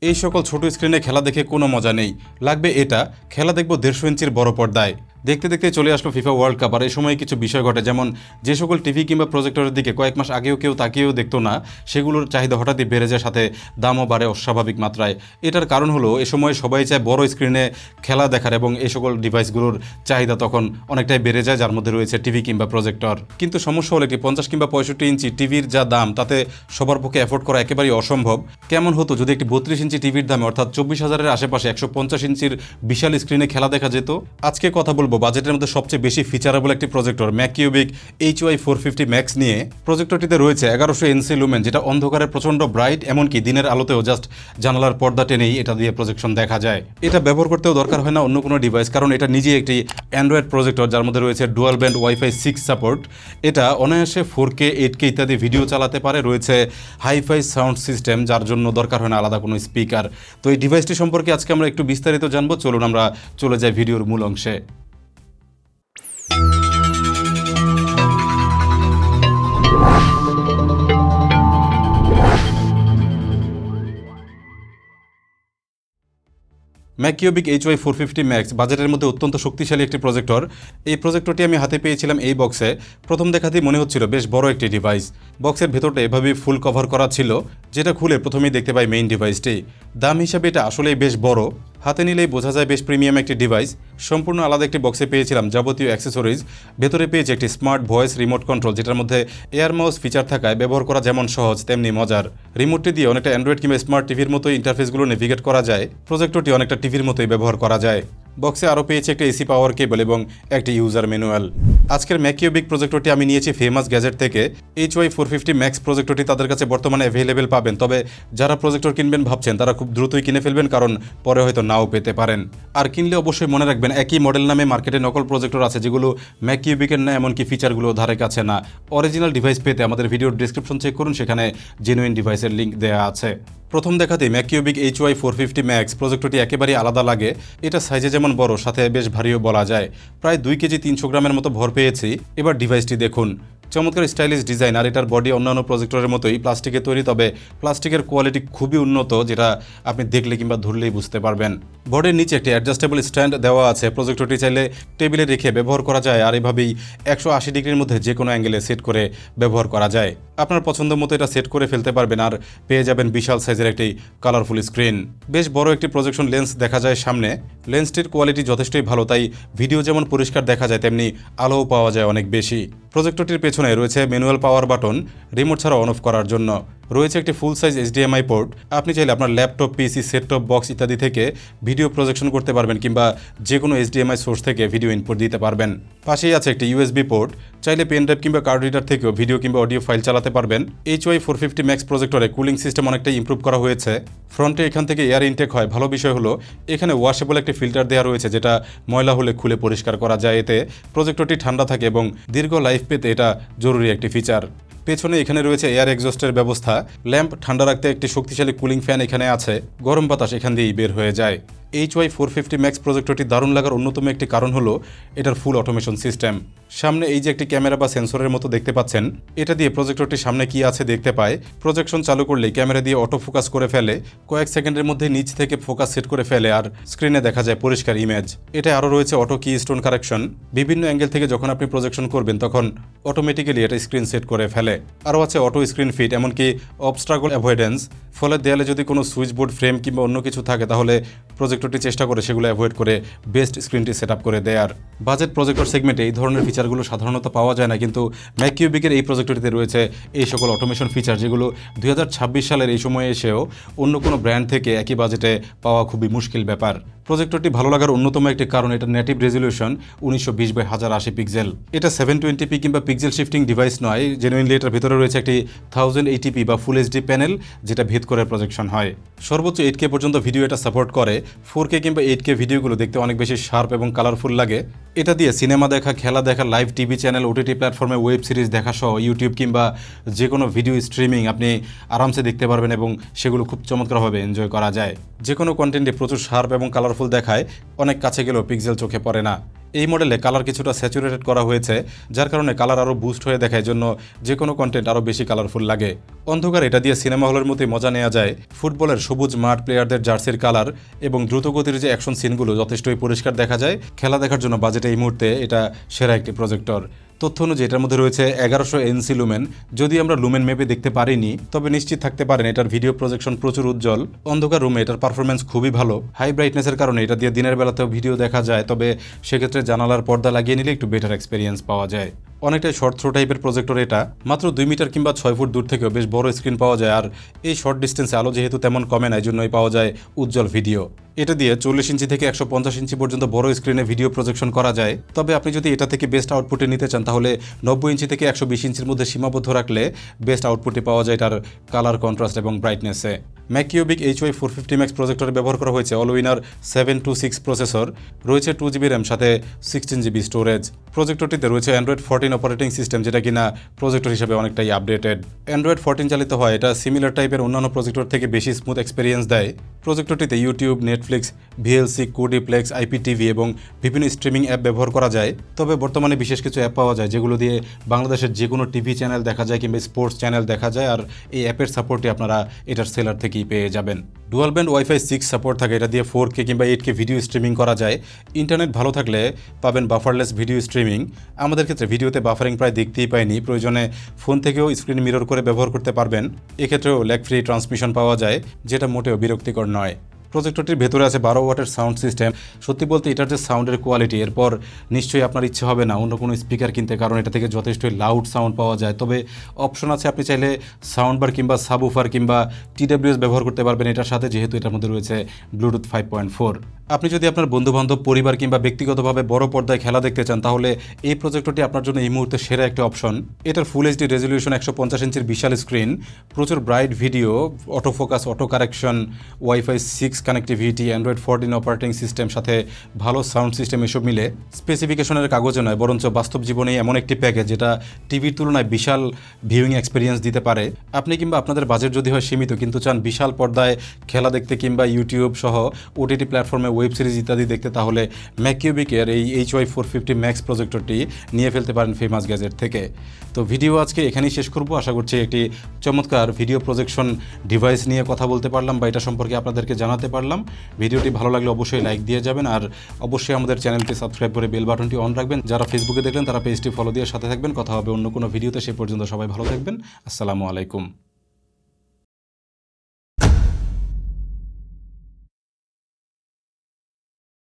এই সকল ছোট স্ক্রিনে খেলা দেখে কোনো মজা নেই, লাগবে এটা খেলা দেখব 150 ইঞ্চির বড় পর্দায়। দেখতে দেখতে চলে আসলো ফিফা ওয়ার্ল্ড কাপ, আর এই সময় কিছু বিষয় ঘটে, যেমন যে সকল টিভি কিংবা প্রজেক্টরের দিকে কয়েক মাস আগেও কেউ তাকিয়েও দেখতো না, সেগুলোর চাহিদা হঠাৎই বেড়ে যায়, সাথে দামও বাড়ে অস্বাভাবিক মাত্রায়। এটার কারণ হলো এ সময় সবাই চায় বড় স্ক্রিনে খেলা দেখার, এবং এই সকল ডিভাইসগুলোর চাহিদা তখন অনেকটাই বেড়ে যায়, যার মধ্যে রয়েছে টিভি কিংবা প্রজেক্টর। কিন্তু সমস্যা হলো একটি 50 কিংবা 65 ইঞ্চি টিভির যা দাম, তাতে সবার পক্ষে অ্যাফোর্ড করা একেবারেই অসম্ভব। কেমন হতো যদি একটি 32 ইঞ্চি টিভির দামে অর্থাৎ 24,000-এর আশেপাশে 150 ইঞ্চির বিশাল স্ক্রিনে খেলা দেখা যেত। আজকে কথা বলবো বাজেটের মধ্যে সবচেয়ে বেশি ফিচারেবল একটি প্রজেক্টর ম্যাকিউবিক HY450 ম্যাক্স নিয়ে। প্রজেক্টরটিতে রয়েছে 1100 এনসি লুমেন, যেটা অন্ধকারে প্রচণ্ড ব্রাইট, এমনকি দিনের আলোতেও জাস্ট জানালার পর্দা টেনেই এটা দিয়ে প্রজেকশন দেখা যায়। এটা ব্যবহার করতেও দরকার হয় না অন্য কোনো ডিভাইস, কারণ এটা নিজেই একটি অ্যান্ড্রয়েড প্রজেক্টর, যার মধ্যে রয়েছে ডুয়াল ব্যান্ড ওয়াইফাই 6 সাপোর্ট। এটা অনায়াসে 4K 8K ইত্যাদি ভিডিও চালাতে পারে। রয়েছে হাইফাই সাউন্ড সিস্টেম, যার জন্য দরকার হয় না আলাদা কোনো স্পিকার। তো এই ডিভাইসটি সম্পর্কে আজকে আমরা একটু বিস্তারিত জানবো। চলুন আমরা চলে যাই ভিডিওর মূল অংশে। ম্যাকিউবিক HY450 ম্যাক্স বাজেটের মধ্যে অত্যন্ত শক্তিশালী একটি প্রজেক্টর। এই প্রজেক্টরটি আমি হাতে পেয়েছিলাম এই বক্সে। প্রথম দেখাতেই মনে হচ্ছিল বেশ বড় একটি ডিভাইস। বক্সের ভেতরটা এভাবেই ফুল কভার করা ছিল, যেটা খুলে প্রথমেই দেখতে পাই মেইন ডিভাইসটি। দাম হিসাবে এটা আসলেই বেশ বড়, হাতে নিলেই বোঝা যায় বেশ প্রিমিয়াম একটি ডিভাইস। সম্পূর্ণ আলাদা একটি বক্সে পেয়েছিলাম যাবতীয় অ্যাক্সেসরিজ। ভেতরে পেয়েছি একটি স্মার্ট ভয়েস রিমোট কন্ট্রোল, যেটার মধ্যে এয়ার মাউস ফিচার থাকায় ব্যবহার করা যেমন সহজ তেমনি মজার। রিমোটটি দিয়ে অনেকটা অ্যান্ড্রয়েড কিংবা স্মার্ট টিভির মতোই ইন্টারফেসগুলো নেভিগেট করা যায়। প্রজেক্টরটি অনেকটা টিভির মতোই ব্যবহার করা যায়। বক্সে আরও পেয়েছি একটি এসি পাওয়ার কেবল এবং একটি ইউজার ম্যানুয়াল। আজকের ম্যাকিউবিক প্রজেক্টরটি আমি নিয়েছি ফেমাস গ্যাজেট থেকে। HY450 ম্যাক্স প্রজেক্টরটি তাদের কাছে বর্তমানে অ্যাভেলেবেল পাবেন, তবে যারা প্রজেক্টর কিনবেন ভাবছেন তারা খুব দ্রুতই কিনে ফেলবেন, কারণ পরে হয়তো নাও পেতে পারেন। আর কিনলে অবশ্যই মনে রাখবেন একই মডেল নামে মার্কেটে নকল প্রজেক্টর আছে, যেগুলো ম্যাকিউবিকের না, এমনকি ফিচারগুলো ধারে কাছে না। অরিজিনাল ডিভাইস পেতে আমাদের ভিডিওর ডিসক্রিপশন চেক করুন, সেখানে জেনুইন ডিভাইসের লিঙ্ক দেওয়া আছে। প্রথম দেখাতেই ম্যাকিউবিক HY450 ম্যাক্স প্রজেক্টরটি একেবারেই আলাদা লাগে। এটা সাইজে যেমন বড়, সাথে বেশ ভারীও বলা যায়। প্রায় 2 কেজি 300 গ্রামের মতো ভর পেয়েছি। এবার ডিভাইসটি দেখুন, চমৎকার স্টাইলিশ ডিজাইন, আর এটার বডি অন্যান্য প্রজেক্টরের মতোই প্লাস্টিকে তৈরি, তবে প্লাস্টিকের কোয়ালিটি খুবই উন্নত, যেটা আপনি দেখলে কিংবা ধরলেই বুঝতে পারবেন। বডির নিচে একটি অ্যাডজাস্টেবল স্ট্যান্ড দেওয়া আছে। প্রজেক্টরটি চাইলে টেবিলে রেখে ব্যবহার করা যায়, আর এভাবেই 180 ডিগ্রির মধ্যে যে কোনো অ্যাঙ্গেলে সেট করে ব্যবহার করা যায়। আপনার পছন্দ মতো এটা সেট করে ফেলতে পারবেন, আর পেয়ে যাবেন বিশাল সাইজের একটি কালারফুল স্ক্রিন। বেশ বড় একটি প্রজেকশন লেন্স দেখা যায় সামনে। লেন্সটির কোয়ালিটি যথেষ্টই ভালো, তাই ভিডিও যেমন পরিষ্কার দেখা যায় তেমনি আলোও পাওয়া যায় অনেক বেশি। প্রজেক্টরটির পেছনে রয়েছে ম্যানুয়াল পাওয়ার বাটন, রিমোট ছাড়া অন অফ করার জন্য। রয়েছে একটি ফুল সাইজ HDMI পোর্ট। আপনি চাইলে আপনার ল্যাপটপ, পিসি, সেট টপ বক্স ইত্যাদি থেকে ভিডিও প্রজেকশন করতে পারবেন, কিংবা যে কোনো HDMI সোর্স থেকে ভিডিও ইনপুট দিতে পারবেন। পাশেই আছে একটি USB পোর্ট। চাইলে পেন ড্রাইভ কিংবা কার্ড রিডার থেকেও ভিডিও কিংবা অডিও ফাইল চালাতে পারবেন। HY450 ম্যাক্স প্রজেক্টরে কুলিং সিস্টেম অনেকটাই ইমপ্রুভ করা হয়েছে। ফ্রন্টে এখান থেকে এয়ার ইনটেক হয়। ভালো বিষয় হলো এখানে ওয়াশেবল একটি ফিল্টার দেওয়া রয়েছে, যেটা ময়লা হলে খুলে পরিষ্কার করা যায়। এতে প্রজেক্টরটি ঠান্ডা থাকে এবং দীর্ঘ লাইফ পেতে এটা জরুরি একটি ফিচার। পেছনে এখানে রয়েছে এয়ার এক্সস্টের ব্যবস্থা। ল্যাম্প ঠান্ডা রাখতে একটি শক্তিশালী কুলিং ফ্যান এখানে আছে। গরম বাতাস এখান দিয়েই বের হয়ে যায়। HY450 ম্যাক্স প্রজেক্টরটি দারুণ লাগার অন্যতম একটি কারণ হলো এটার ফুল অটোমেশন সিস্টেম। সামনে এই যে একটি ক্যামেরা বা সেন্সরের মতো দেখতে পাচ্ছেন, এটা দিয়ে প্রজেক্টরটির সামনে কি আছে দেখতে পায়। প্রজেকশন চালু করলেই ক্যামেরা দিয়ে অটো ফোকাস করে ফেলে। কয়েক সেকেন্ডের মধ্যে নিচ থেকে ফোকাস সেট করে ফেলে, আর স্ক্রিনে দেখা যায় পরিষ্কার ইমেজ। এটা আরও রয়েছে অটো কি স্টোন কারেকশন। বিভিন্ন অ্যাঙ্গেল থেকে যখন আপনি প্রজেকশন করবেন তখন অটোমেটিক্যালি এটা স্ক্রিন সেট করে ফেলে। আরও আছে অটো স্ক্রিন ফিট, এমনকি অবস্ট্রাগল অ্যাভয়েডেন্স। ফলে দেয়ালে যদি কোনো সুইচ বোর্ড, ফ্রেম কিংবা অন্য কিছু থাকে, তাহলে প্রজেক্টরটি চেষ্টা করে সেগুলো অ্যাভয়েড করে বেস্ট স্ক্রিনটি সেট আপ করে দেয়ার। বাজেট প্রজেক্টর সেগমেন্টে এই ধরনের ফিচারগুলো সাধারণত পাওয়া যায় না, কিন্তু ম্যাকিউবিকের এই প্রজেক্টরটিতে রয়েছে এই সকল অটোমেশন ফিচার, যেগুলো 2026 সালের এই সময়ে এসেও অন্য কোনো ব্র্যান্ড থেকে একই বাজেটে পাওয়া খুবই মুশকিল ব্যাপার। প্রজেক্টরটি ভালো লাগার অন্যতম একটি কারণ এটা নেটিভ রেজলিউশন 1920x1080 পিক্সেল। এটা 720p কিংবা পিক্সেল শিফটিং ডিভাইস নয়। জেনুইনলি এটার ভিতরে রয়েছে একটি 1080p বা ফুল HD প্যানেল, যেটা ভেদ করে প্রজেকশন হয়। সর্বোচ্চ 8K পর্যন্ত ভিডিও এটা সাপোর্ট করে। 4K কিংবা 8K ভিডিওগুলো দেখতে অনেক বেশি শার্প এবং কালারফুল লাগে। এটা দিয়ে সিনেমা দেখা, খেলা দেখা, লাইভ টিভি চ্যানেল, OTT প্ল্যাটফর্মে ওয়েব সিরিজ দেখা সহ ইউটিউব কিংবা যে কোনো ভিডিও স্ট্রিমিং আপনি আরামসে দেখতে পারবেন, এবং সেগুলো খুব চমৎকারভাবে এনজয় করা যায়। যে কোনো কন্টেন্টে প্রচুর শার্প এবং কালারফুল দেখায়, অনেক কাছে গেলেও পিক্সেল চোখে পড়ে না। এই মডেলে কালার কিছুটা স্যাচুরেটেড করা হয়েছে, যার কারণে কালার আরও বুস্ট হয়ে দেখায়, জন্য যে কোনো কন্টেন্ট আরও বেশি কালারফুল লাগে। অন্ধকার এটা দিয়ে সিনেমা হলের মতোই মজা নেওয়া যায়। ফুটবলের সবুজ মাঠ, প্লেয়ারদের জার্সির কালার এবং দ্রুতগতির যে অ্যাকশন সিনগুলো যথেষ্টই পরিষ্কার দেখা যায়। খেলা দেখার জন্য বাজেটে এই মুহূর্তে এটা সেরা একটি প্রজেক্টর। তথ্য অনুযায়ী এটার মধ্যে রয়েছে 1100 এনসি লুমেন। যদি আমরা লুমেন মেপে দেখতে পারিনি, তবে নিশ্চিত থাকতে পারেন এটার ভিডিও প্রজেকশন প্রচুর উজ্জ্বল। অন্ধকার রুমে এটার পারফরমেন্স খুবই ভালো। হাই ব্রাইটনেসের কারণে এটা দিয়ে দিনের বেলাতেও ভিডিও দেখা যায়, তবে সেক্ষেত্রে জানালার পর্দা লাগিয়ে নিলে একটু বেটার এক্সপিরিয়েন্স পাওয়া যায়। অনেকটাই শর্ট থ্রো টাইপের প্রজেক্টর এটা। মাত্র 2 মিটার কিংবা 6 ফুট দূর থেকেও বেশ বড় স্ক্রিন পাওয়া যায়, আর এই শর্ট ডিস্টেন্সে আলো যেহেতু তেমন কমে না, এই জন্যই পাওয়া যায় উজ্জ্বল ভিডিও। এটা দিয়ে 40 ইঞ্চি থেকে 150 ইঞ্চি পর্যন্ত বড় স্ক্রিনে ভিডিও প্রজেকশন করা যায়। তবে আপনি যদি এটা থেকে বেস্ট আউটপুটে নিতে চান, তাহলে 90 ইঞ্চি থেকে 120 ইঞ্চির মধ্যে সীমাবদ্ধ রাখলে বেস্ট আউটপুটে পাওয়া যায় এটার কালার কন্ট্রাস্ট এবং ব্রাইটনেসে। ম্যাকিউবিক HY 450 Max প্রজেক্টরে ব্যবহার করা হয়েছে অলউইনার 726 প্রসেসর, রয়েছে 2GB র্যাম, সাথে 16GB স্টোরেজ। প্রজেক্টরটিতে রয়েছে অ্যান্ড্রয়েড 14 অপারেটিং সিস্টেম, যেটা কিনা প্রজেক্টর হিসেবে অনেকটাই আপডেটেড। অ্যান্ড্রয়েড 14 চালিত হয় এটা সিমিলার টাইপের অন্যান্য প্রজেক্টর থেকে বেশি স্মুথ এক্সপিরিয়েন্স দেয়। প্রজেক্টরটিতে ইউটিউব, নেটফ্লিক্স, VLC, কোডিপ্লেক্স, IPTV এবং বিভিন্ন স্ট্রিমিং অ্যাপ ব্যবহার করা যায়। তবে বর্তমানে বিশেষ কিছু অ্যাপ পাওয়া যায় যেগুলো দিয়ে বাংলাদেশের যে কোনো টিভি চ্যানেল দেখা যায় কিংবা স্পোর্টস চ্যানেল দেখা যায়, আর এই অ্যাপের সাপোর্টে আপনারা এটার সেলার থেকেই পেয়ে যাবেন। ডুয়াল ব্যান্ড ওয়াইফাই 6 সাপোর্ট থাকে, এটা দিয়ে 4K কিংবা 8K ভিডিও স্ট্রিমিং করা যায়। ইন্টারনেট ভালো থাকলে পাবেন বাফারলেস ভিডিও স্ট্রিমিং। আমাদের ক্ষেত্রে ভিডিওতে বাফারিং প্রায় দেখতেই পাইনি, প্রয়োজনে ফোন থেকেও স্ক্রিন মিরর করে ব্যবহার করতে পারবেন। এক্ষেত্রেও ল্যাগ ফ্রি ট্রান্সমিশন পাওয়া যায়, যেটা মোটেও বিরক্তিকর নয়। প্রজেক্টরটির ভেতরে আছে 12 ওয়াটের সাউন্ড সিস্টেম। সত্যি বলতে এটার যে সাউন্ডের কোয়ালিটি, এরপর নিশ্চয়ই আপনার ইচ্ছে হবে না অন্য কোনো স্পিকার কিনতে, কারণ এটা থেকে যথেষ্টই লাউড সাউন্ড পাওয়া যায়। তবে অপশন আছে, আপনি চাইলে সাউন্ড বার কিংবা সাবউফার কিংবা TWS ব্যবহার করতে পারবেন এটার সাথে, যেহেতু এটার মধ্যে রয়েছে ব্লুটুথ 5.4। আপনি যদি আপনার বন্ধুবান্ধব, পরিবার কিংবা ব্যক্তিগতভাবে বড় পর্দায় খেলা দেখতে চান, তাহলে এই প্রজেক্টরটি আপনার জন্য এই মুহূর্তে সেরা একটা অপশন। এটার ফুল HD রেজলিউশন, 150 ইঞ্চির বিশাল স্ক্রিন, প্রচুর bright video, auto focus, auto correction, wifi 6 connectivity, Android 14 operating system, সাথে ভালো সাউন্ড সিস্টেম, এসব মিলে স্পেসিফিকেশনের কাগজে নয়, বরঞ্চ বাস্তব জীবনেই এমন একটি প্যাকেজ যেটা টিভির তুলনায় বিশাল ভিউইং এক্সপিরিয়েন্স দিতে পারে। আপনি কিংবা আপনাদের বাজেট যদি হয় সীমিত কিন্তু চান বিশাল পর্দায় খেলা দেখতে কিংবা ইউটিউব সহ OTT প্ল্যাটফর্মে ওয়েব সিরিজ ইত্যাদি দেখতে, তাহলে ম্যাকিউবিকের এই HY 450 Max প্রজেক্টরটি নিয়ে ফেলতে পারেন ফেমাস গ্যাজেট থেকে। তো ভিডিও আজকে এখানেই শেষ করব। আশা করছি একটি চমৎকার ভিডিও প্রজেকশন ডিভাইস নিয়ে কথা বলতে পারলাম বা এটা সম্পর্কে আপনাদেরকে জানাতে পারলাম। ভিডিওটি ভালো লাগলে অবশ্যই লাইক দিয়ে যাবেন, আর অবশ্যই আমাদের চ্যানেলটি সাবস্ক্রাইব করে বেল বাটনটি অন রাখবেন। যারা ফেসবুকে দেখলেন তারা পেজটি ফলো দিয়ে সাথে থাকবেন। কথা হবে অন্য কোনো ভিডিওতে, সে পর্যন্ত সবাই ভালো থাকবেন। আসসালামু আলাইকুম।